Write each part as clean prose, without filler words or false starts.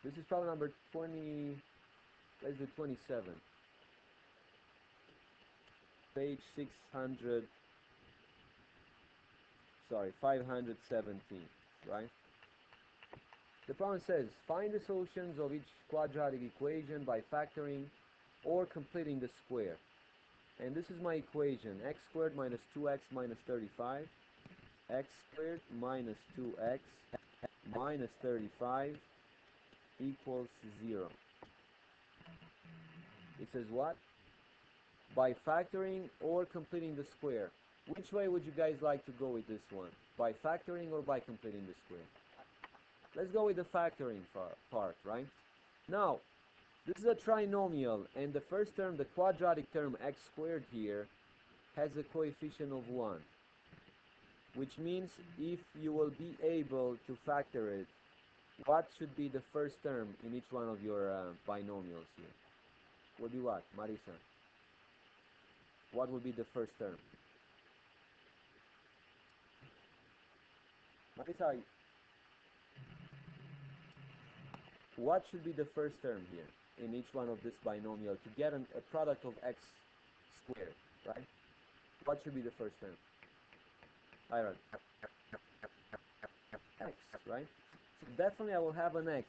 This is problem number 20, let's do 27. Page 600, sorry, 517, right? The problem says, find the solutions of each quadratic equation by factoring or completing the square. And this is my equation, x squared minus 2x minus 35, x squared minus 2x minus 35 equals 0. It says what? By factoring or completing the square. Which way would you guys like to go with this one? By factoring or by completing the square? Let's go with the factoring part, right? Now, this is a trinomial, and the first term, the quadratic term x squared here, has a coefficient of 1. Which means if you will be able to factor it, what should be the first term in each one of your binomials here? Would be what, Marisa? What would be the first term? Marisa, what should be the first term here in each one of this binomial to get a product of x squared, right? What should be the first term? Iron. X, right? So definitely I will have an x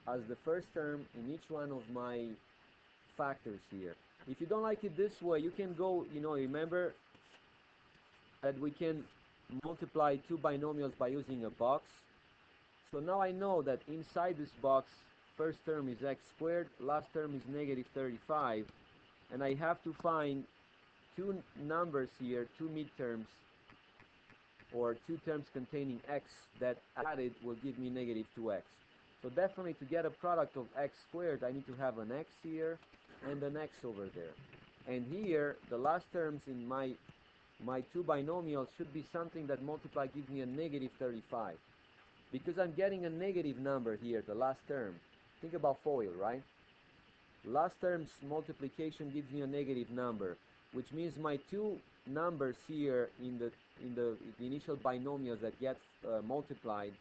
as the first term in each one of my factors here. If you don't like it this way, you can go, remember that we can multiply two binomials by using a box. So now I know that inside this box, first term is x squared, last term is negative 35, and I have to find two numbers here, two midterms, or two terms containing x that added will give me negative 2x. So definitely to get a product of x squared, I need to have an x here and an x over there. And here, the last terms in my two binomials should be something that multiply gives me a negative 35. Because I'm getting a negative number here, the last term. Think about FOIL, right? Last term's multiplication gives me a negative number, which means my two numbers here in the initial binomials that get multiplied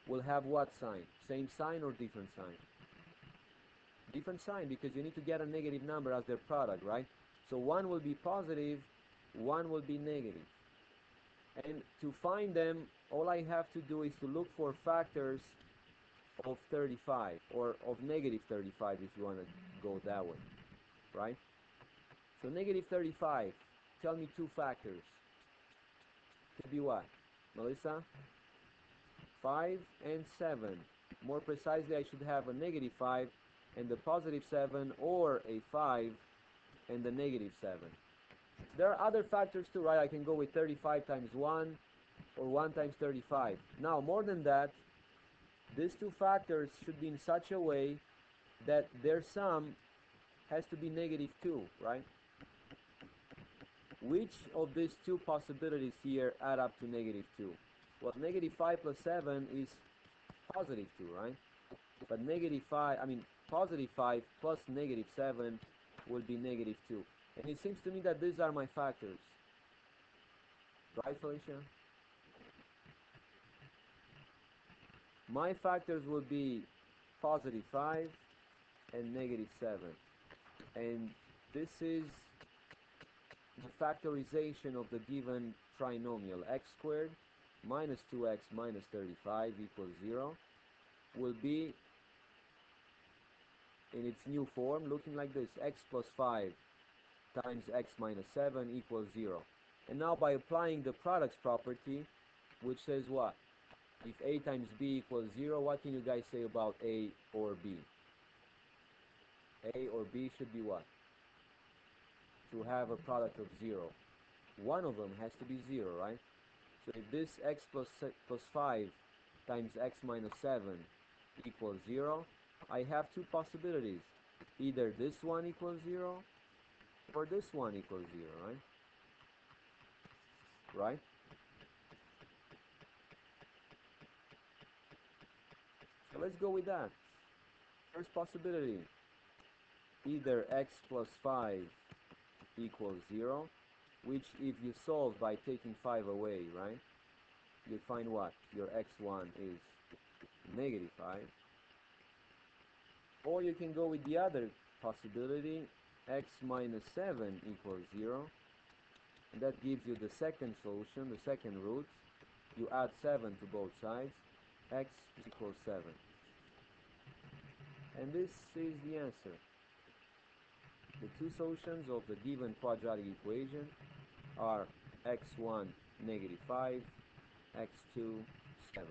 will have what sign? Same sign or different sign? Different sign, because you need to get a negative number as their product, right? So one will be positive, one will be negative. And to find them, all I have to do is to look for factors of 35, or of negative 35 if you want to go that way, right? So negative 35, tell me two factors. Could be what, Melissa? 5 and 7. More precisely, I should have a negative 5 and the positive 7, or a 5 and the negative 7. There are other factors too, right? I can go with 35 times 1 or 1 times 35. Now, more than that, these two factors should be in such a way that their sum has to be negative 2, right? Which of these two possibilities here add up to negative 2? Well, negative 5 plus 7 is positive 2, right? But positive 5 plus negative 7 will be negative 2. And it seems to me that these are my factors. Right, Felicia? My factors will be positive 5 and negative 7. And this is the factorization of the given trinomial. X squared minus 2x minus 35 equals 0 will be in its new form looking like this: x plus 5 times x minus 7 equals 0. And now by applying the products property, which says what? If a times b equals 0, what can you guys say about a or b? A or b should be what? To have a product of 0. One of them has to be 0, right? So if this x plus 5 times x minus 7 equals 0, I have two possibilities. Either this one equals 0 or this one equals 0, right? Right? So let's go with that. First possibility, either x plus 5 equals 0, which if you solve by taking 5 away, right, you find what? Your x1 is negative 5. Or you can go with the other possibility, x minus 7 equals 0. And that gives you the second solution, the second root. You add 7 to both sides, x equals 7. And this is the answer. The two solutions of the given quadratic equation are x1 negative 5, x2 7.